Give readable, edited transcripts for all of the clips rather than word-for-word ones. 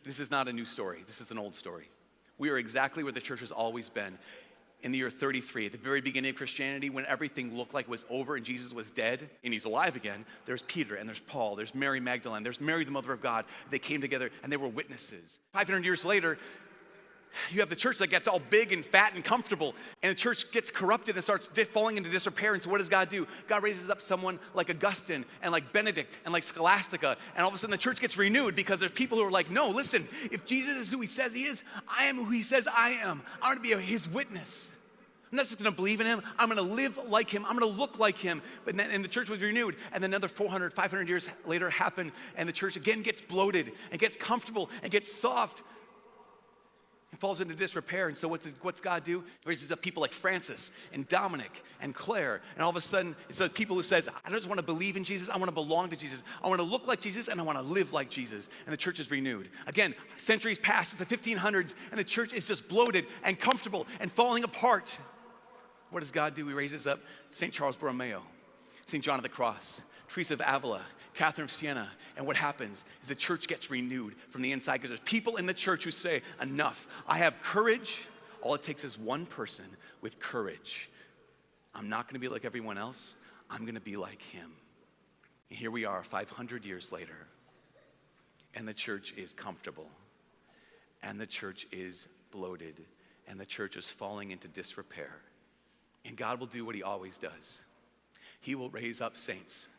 This is not a new story. This is an old story. We are exactly where the church has always been. In the year 33, at the very beginning of Christianity, when everything looked like it was over and Jesus was dead and he's alive again, there's Peter and there's Paul, there's Mary Magdalene, there's Mary, the mother of God. They came together and they were witnesses. 500 years later, you have the church that gets all big and fat and comfortable, and the church gets corrupted and starts falling into disrepair. And so what does God do? God raises up someone like Augustine and like Benedict and like Scholastica, and all of a sudden the church gets renewed because there's people who are like, no, listen, if Jesus is who he says he is, I am who he says I am. I want to be his witness. I'm not just going to believe in him. I'm going to live like him. I'm going to look like him. And the church was renewed. And then another 400, 500 years later happened, and the church again gets bloated and gets comfortable and gets soft and falls into disrepair. And so what's God do? He raises up people like Francis and Dominic and Claire. And all of a sudden, it's the people who says, I don't just want to believe in Jesus. I want to belong to Jesus. I want to look like Jesus, and I want to live like Jesus. And the church is renewed. Again, centuries pass. It's the 1500s, and the church is just bloated and comfortable and falling apart. What does God do? He raises up St. Charles Borromeo, St. John of the Cross, Teresa of Avila, Catherine of Siena. And what happens is the church gets renewed from the inside, because there's people in the church who say, enough. I have courage. All it takes is one person with courage. I'm not going to be like everyone else. I'm going to be like him. And here we are 500 years later, and the church is comfortable, and the church is bloated, and the church is falling into disrepair. And God will do what he always does. He will raise up saints.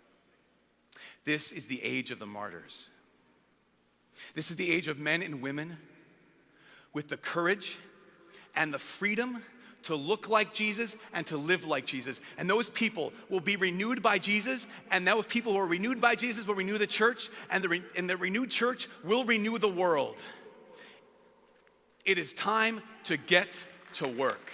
This is the age of the martyrs. This is the age of men and women with the courage and the freedom to look like Jesus and to live like Jesus. And those people will be renewed by Jesus, and those people who are renewed by Jesus will renew the church, and the renewed church will renew the world. It is time to get to work.